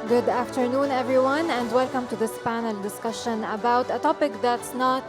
Good afternoon, everyone, and welcome to this panel discussion about a topic that's not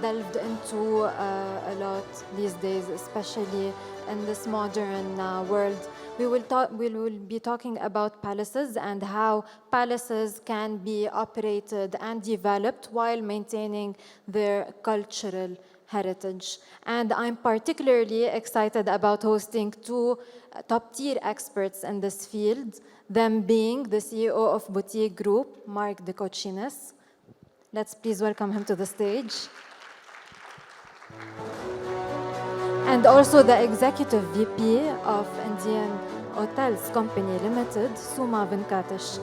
delved into a lot these days, especially in this modern world. We will be talking about palaces and how palaces can be operated and developed while maintaining their cultural heritage. And I'm particularly excited about hosting two top-tier experts in this field, them being the CEO of Boutique Group, Mark de Cocinis. Let's please welcome him to the stage. And also the Executive VP of Indian Hotels Company Limited, Suma Venkatesh.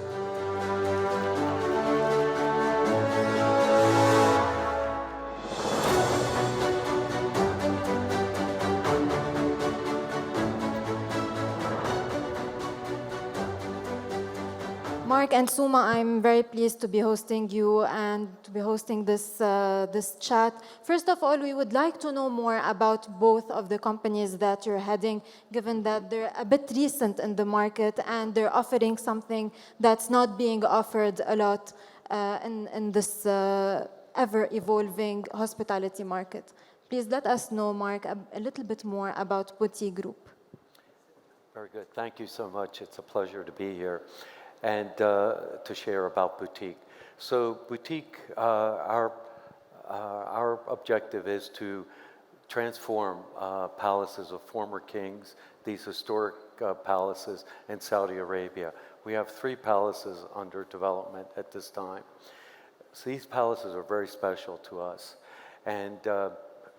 Mark and Suma, I'm very pleased to be hosting you and to be hosting this chat. First of all, we would like to know more about both of the companies that you're heading, given that they're a bit recent in the market and they're offering something that's not being offered a lot in this ever-evolving hospitality market. Please let us know, Mark, a little bit more about Boutique Group. Very good. Thank you so much. It's a pleasure to be here and to share about Boutique. So Boutique, our objective is to transform palaces of former kings, these historic palaces in Saudi Arabia. We have 3 palaces under development at this time. So these palaces are very special to us, and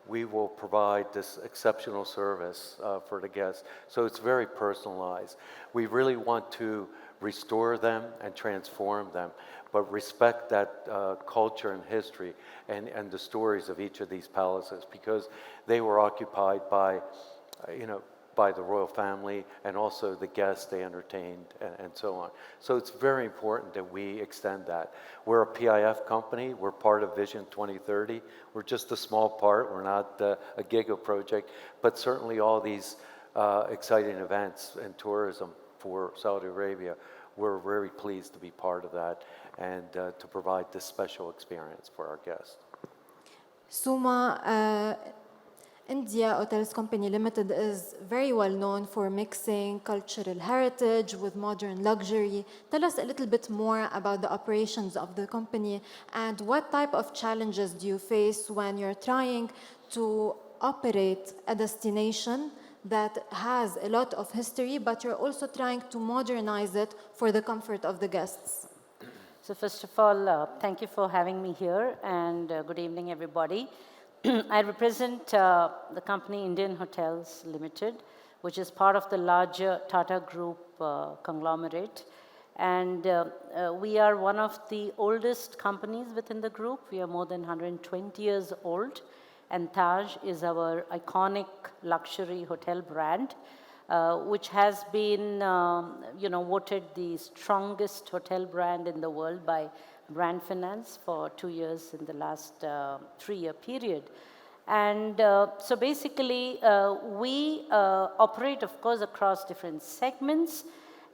we will provide this exceptional service for the guests. So it's very personalized. We really want to restore them and transform them, but respect that culture and history and the stories of each of these palaces, because they were occupied by, by the royal family and also the guests they entertained and so on. So it's very important that we extend that. We're a PIF company. We're part of Vision 2030. We're just a small part. We're not a giga project, but certainly all these exciting events and tourism for Saudi Arabia, we're very pleased to be part of that and to provide this special experience for our guests. Suma, India Hotels Company Limited is very well known for mixing cultural heritage with modern luxury. Tell us a little bit more about the operations of the company and what type of challenges do you face when you're trying to operate a destination that has a lot of history, but you're also trying to modernize it for the comfort of the guests. So first of all, thank you for having me here, and good evening, everybody. I represent the company Indian Hotels Limited, which is part of the larger Tata Group conglomerate. And we are one of the oldest companies within the group. We are more than 120 years old. And Taj is our iconic luxury hotel brand, which has been, voted the strongest hotel brand in the world by Brand Finance for 2 years in the last 3-year period. And so basically, we operate, of course, across different segments.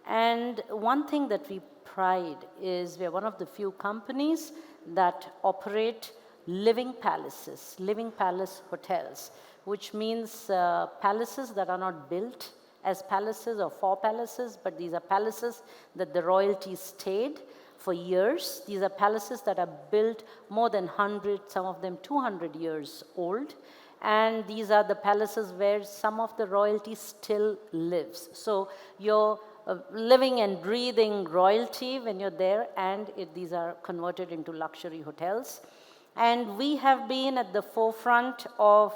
And one thing that we pride is we are one of the few companies that operate living palaces, living palace hotels, which means palaces that are not built as palaces or for palaces, but these are palaces that the royalty stayed for years. These are palaces that are built more than 100, some of them 200 years old. And these are the palaces where some of the royalty still lives. So you're living and breathing royalty when you're there, and these are converted into luxury hotels. And we have been at the forefront of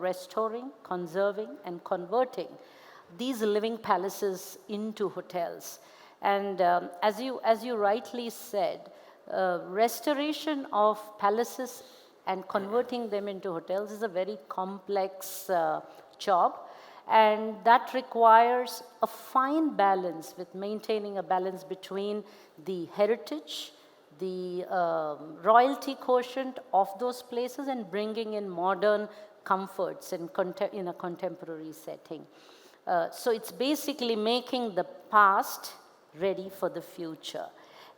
restoring, conserving, and converting these living palaces into hotels. And as you rightly said, restoration of palaces and converting them into hotels is a very complex job. And that requires a fine balance with maintaining a balance between the heritage, the royalty quotient of those places, and bringing in modern comforts in a contemporary setting. So it's basically making the past ready for the future.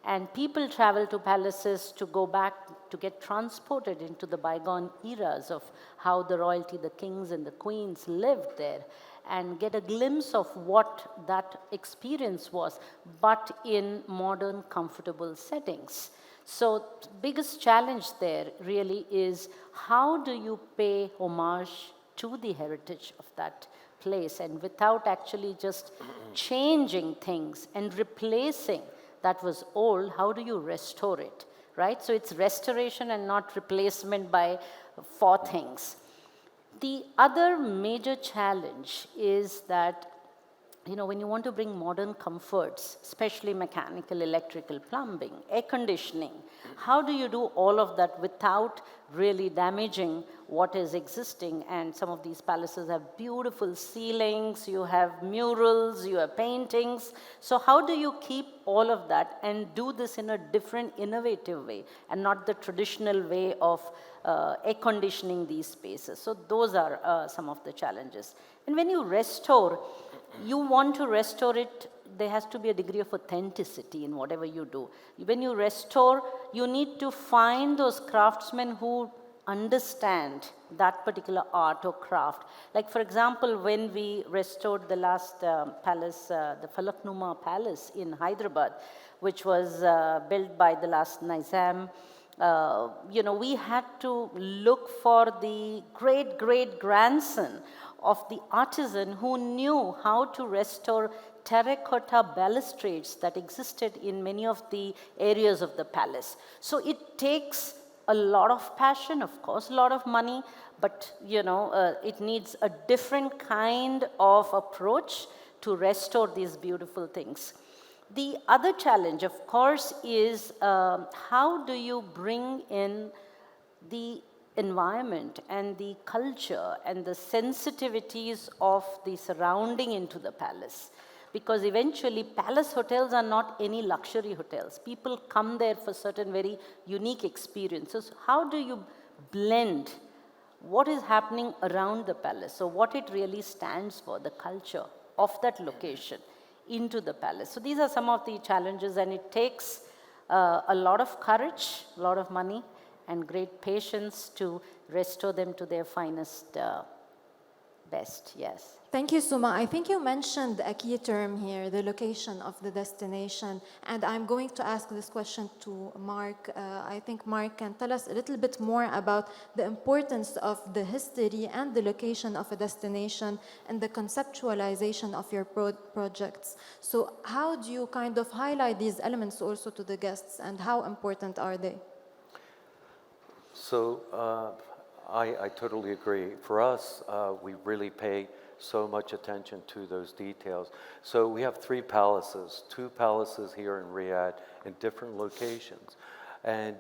And people travel to palaces to go back to get transported into the bygone eras of how the royalty, the kings and the queens lived there, and get a glimpse of what that experience was, but in modern, comfortable settings. So biggest challenge there really is how do you pay homage to the heritage of that place, and without actually just changing things and replacing that was old, how do you restore it, right? So it's restoration and not replacement by for things. The other major challenge is that, you know, when you want to bring modern comforts, especially mechanical, electrical, plumbing, air conditioning, how do you do all of that without really damaging what is existing? And some of these palaces have beautiful ceilings, you have murals, you have paintings. So how do you keep all of that and do this in a different, innovative way and not the traditional way of air conditioning these spaces? So those are some of the challenges. And when you restore, you want to restore it, there has to be a degree of authenticity in whatever you do. When you restore, you need to find those craftsmen who understand that particular art or craft. Like for example, when we restored the last palace, the Falaknuma Palace in Hyderabad, which was built by the last Nizam, you know, we had to look for the great-great-grandson of the artisan who knew how to restore terracotta balustrades that existed in many of the areas of the palace. So it takes a lot of passion, of course, a lot of money, but you know, it needs a different kind of approach to restore these beautiful things. The other challenge, of course, is how do you bring in the environment and the culture and the sensitivities of the surrounding into the palace? Because eventually palace hotels are not any luxury hotels. People come there for certain very unique experiences. How do you blend what is happening around the palace, so what it really stands for, the culture of that location, into the palace? So these are some of the challenges, and it takes a lot of courage, a lot of money, and great patience to restore them to their finest best, yes. Thank you, Suma. I think you mentioned a key term here, the location of the destination. And I'm going to ask this question to Mark. I think Mark can tell us a little bit more about the importance of the history and the location of a destination and the conceptualization of your projects. So how do you kind of highlight these elements also to the guests, and how important are they? So I totally agree. For us, we really pay so much attention to those details. So we have 3 palaces, 2 palaces here in Riyadh in different locations. And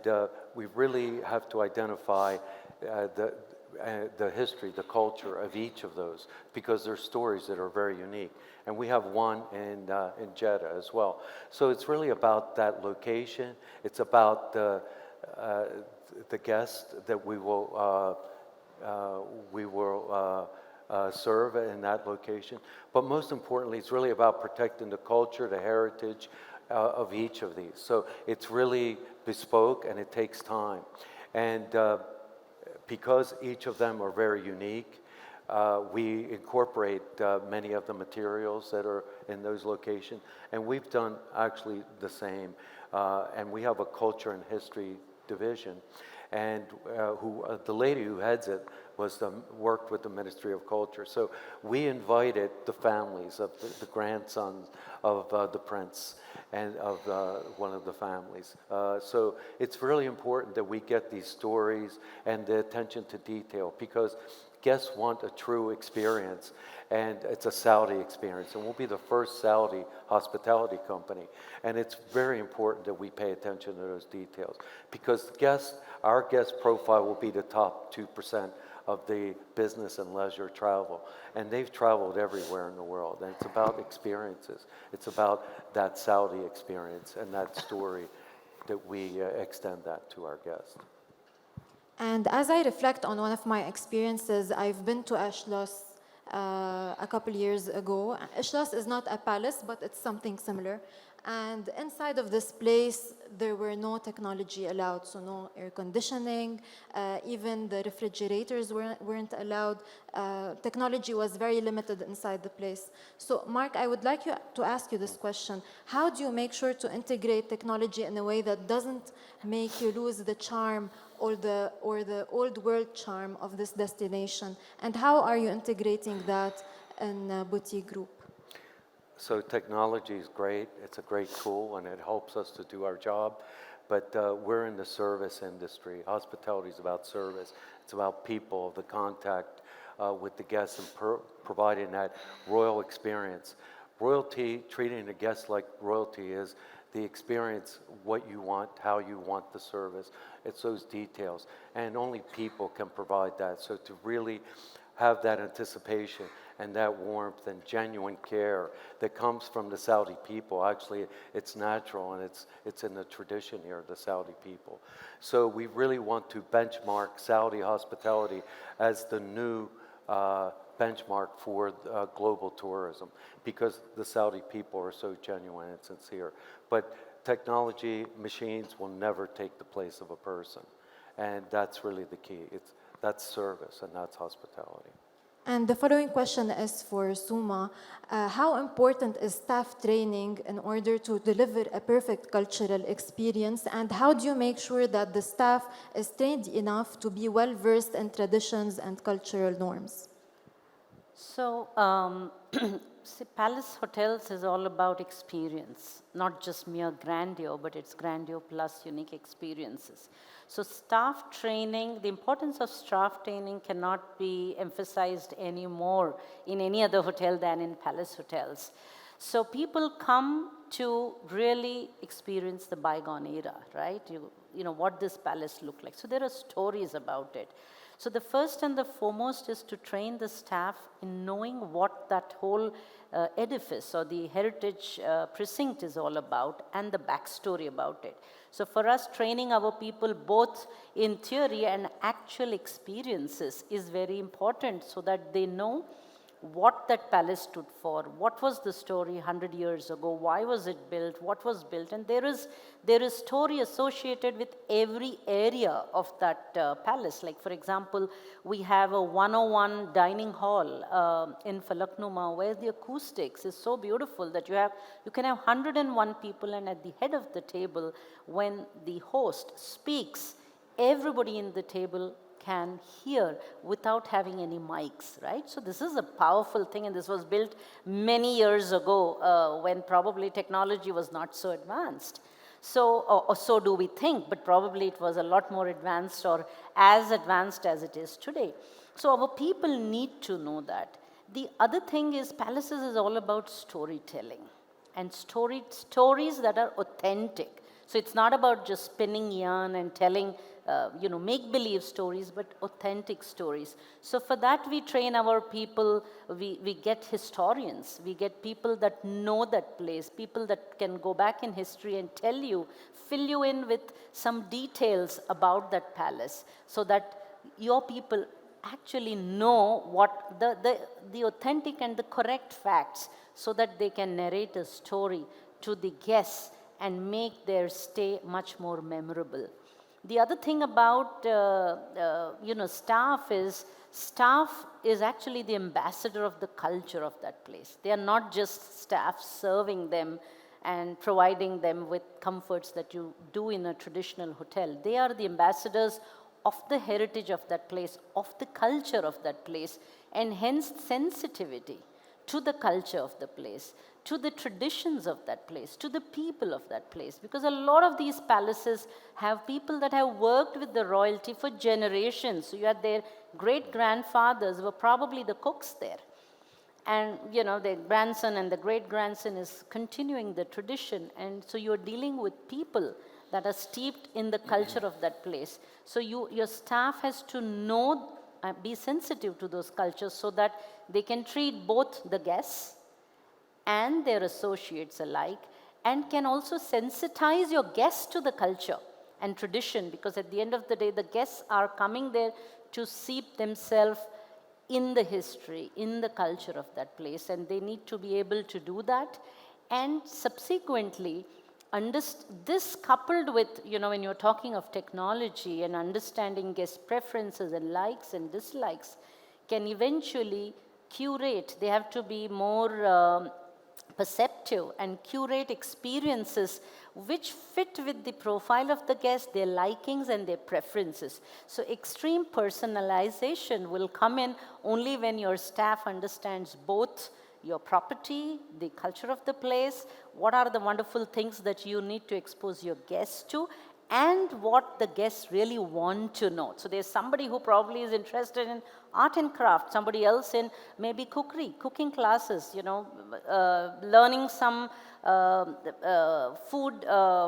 we really have to identify the history, the culture of each of those, because there's stories that are very unique. And we have one in Jeddah as well. So it's really about that location. It's about the guest that we will serve in that location. But most importantly, it's really about protecting the culture, the heritage of each of these. So it's really bespoke, and it takes time. And because each of them are very unique, we incorporate many of the materials that are in those locations. And we've done actually the same. And we have a culture and history division. And the lady who heads it worked with the Ministry of Culture. So we invited the families of the grandsons of the prince and of one of the families. So it's really important that we get these stories and the attention to detail, because guests want a true experience, and it's a Saudi experience, and we'll be the first Saudi hospitality company. And it's very important that we pay attention to those details, because our guest profile will be the top 2% of the business and leisure travel. And they've traveled everywhere in the world, and it's about experiences. It's about that Saudi experience and that story that we extend that to our guests. And as I reflect on one of my experiences, I've been to Ashlos a couple years ago. Ashlos is not a palace, but it's something similar. And inside of this place, there were no technology allowed, so no air conditioning, even the refrigerators weren't allowed. Technology was very limited inside the place. So Mark, I would like to ask you this question. How do you make sure to integrate technology in a way that doesn't make you lose the charm or the old world charm of this destination? And how are you integrating that in Boutique Group? So technology is great. It's a great tool, and it helps us to do our job. But we're in the service industry. Hospitality is about service. It's about people, the contact with the guests, and providing that royal experience. Royalty, treating the guests like royalty, is the experience, what you want, how you want the service. It's those details. And only people can provide that. So to really have that anticipation and that warmth and genuine care that comes from the Saudi people. Actually, it's natural, and it's in the tradition here of the Saudi people. So we really want to benchmark Saudi hospitality as the new benchmark for global tourism, because the Saudi people are so genuine and sincere. But technology, machines will never take the place of a person. And that's really the key. That's service, and that's hospitality. And the following question is for Suma. How important is staff training in order to deliver a perfect cultural experience? And how do you make sure that the staff is trained enough to be well-versed in traditions and cultural norms? So, see, Palace Hotels is all about experience, not just mere grandeur, but it's grandeur plus unique experiences. So staff training, the importance of staff training cannot be emphasized anymore in any other hotel than in Palace Hotels. So people come to really experience the bygone era, right? You know what this palace looked like. So there are stories about it. So the first and the foremost is to train the staff in knowing what that whole edifice or the heritage precinct is all about, and the backstory about it. So for us, training our people both in theory and actual experiences is very important, so that they know what that palace stood for, what was the story 100 years ago, why was it built, what was built, and there is story associated with every area of that palace. Like for example, we have a 101 dining hall in Falaknuma, where the acoustics is so beautiful that you can have 101 people, and at the head of the table, when the host speaks, everybody in the table can hear without having any mics, right? So this is a powerful thing, and this was built many years ago when probably technology was not so advanced. So, or so do we think, but probably it was a lot more advanced, or as advanced as it is today. So our people need to know that. The other thing is, palaces is all about storytelling, and stories that are authentic. So it's not about just spinning yarn and telling make-believe stories, but authentic stories. So for that, we train our people, we get historians, we get people that know that place, people that can go back in history and fill you in with some details about that palace, so that your people actually know what the authentic and the correct facts, so that they can narrate a story to the guests and make their stay much more memorable. The other thing about staff is actually the ambassador of the culture of that place. They are not just staff serving them and providing them with comforts that you do in a traditional hotel. They are the ambassadors of the heritage of that place, of the culture of that place, and hence sensitivity to the culture of the place, to the traditions of that place, to the people of that place. Because a lot of these palaces have people that have worked with the royalty for generations. So you had their great-grandfathers were probably the cooks there. And, their grandson and the great-grandson is continuing the tradition. And so you're dealing with people that are steeped in the culture of that place. So your staff has to know, be sensitive to those cultures, so that they can treat both the guests and their associates alike, and can also sensitize your guests to the culture and tradition, because at the end of the day, the guests are coming there to seep themselves in the history, in the culture of that place, and they need to be able to do that. And subsequently, this coupled with, when you're talking of technology and understanding guest preferences and likes and dislikes, can eventually curate. They have to be more perceptive and curate experiences which fit with the profile of the guest, their likings and their preferences. So extreme personalization will come in only when your staff understands both your property, the culture of the place, what are the wonderful things that you need to expose your guests to, and what the guests really want to know. So there's somebody who probably is interested in art and craft, somebody else in maybe cooking classes, learning some food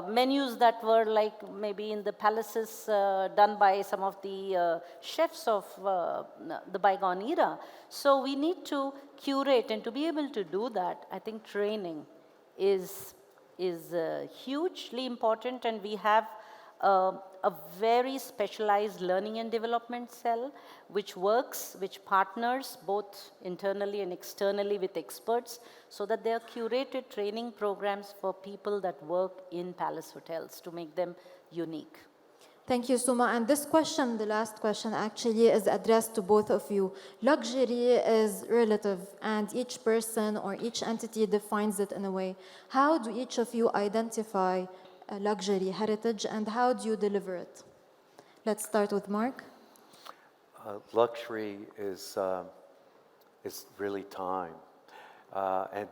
menus that were like maybe in the palaces done by some of the chefs of the bygone era. So we need to curate, and to be able to do that, I think training is hugely important, and we have a very specialized learning and development cell which partners both internally and externally with experts, so that there are curated training programs for people that work in palace hotels to make them unique. Thank you, Suma. And this question, the last question, actually is addressed to both of you. Luxury is relative, and each person or each entity defines it in a way. How do each of you identify a luxury heritage, and how do you deliver it? Let's start with Mark. Luxury is really time, and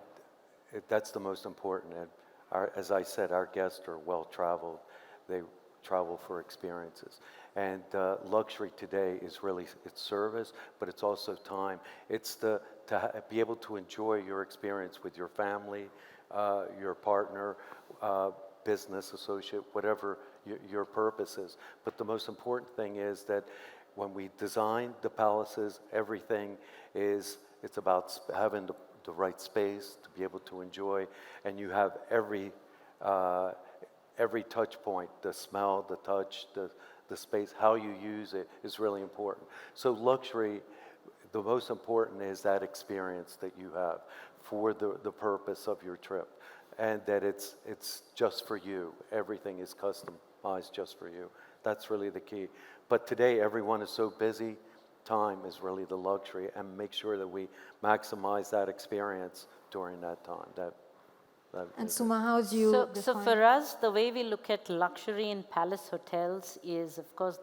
that's the most important. And as I said, our guests are well-traveled. They travel for experiences. And luxury today is really, it's service, but it's also time. It's to be able to enjoy your experience with your family, your partner, business associate, whatever your purpose is. But the most important thing is that when we design the palaces, everything it's about having the right space to be able to enjoy, and you have every touch point, the smell, the touch, the space, how you use it is really important. So luxury, the most important is that experience that you have for the purpose of your trip, and that it's just for you. Everything is customized just for you. That's really the key. But today everyone is so busy, time is really the luxury, and make sure that we maximize that experience during that time. And Suma, how do you define? So for us, the way we look at luxury in palace hotels is, of course,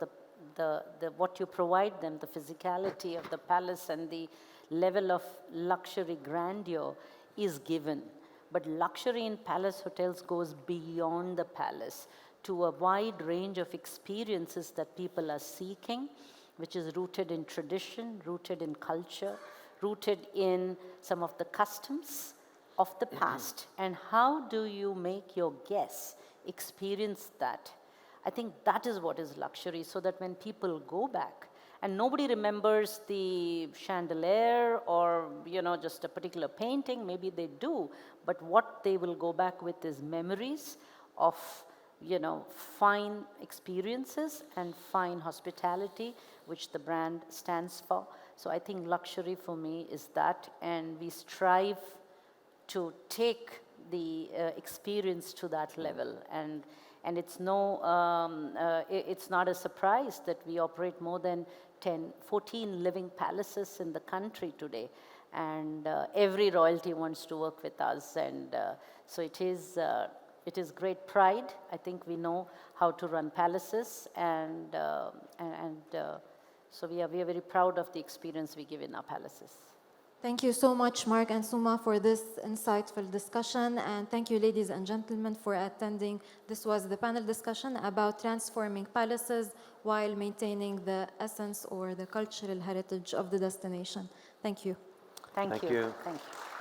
the what you provide them, the physicality of the palace and the level of luxury grandeur is given. But luxury in palace hotels goes beyond the palace to a wide range of experiences that people are seeking, which is rooted in tradition, rooted in culture, rooted in some of the customs of the past. And how do you make your guests experience that? I think that is what is luxury, so that when people go back, and nobody remembers the chandelier or just a particular painting, maybe they do, but what they will go back with is memories of fine experiences and fine hospitality, which the brand stands for. So I think luxury for me is that, and we strive to take the experience to that level, and it's it's not a surprise that we operate more than 14 living palaces in the country today, and every royalty wants to work with us, and so it is great pride. I think we know how to run palaces, and so we are very proud of the experience we give in our palaces. Thank you so much, Mark and Suma, for this insightful discussion. And thank you, ladies and gentlemen, for attending. This was the panel discussion about transforming palaces while maintaining the essence or the cultural heritage of the destination. Thank you. Thank you. Thank you. Thank you.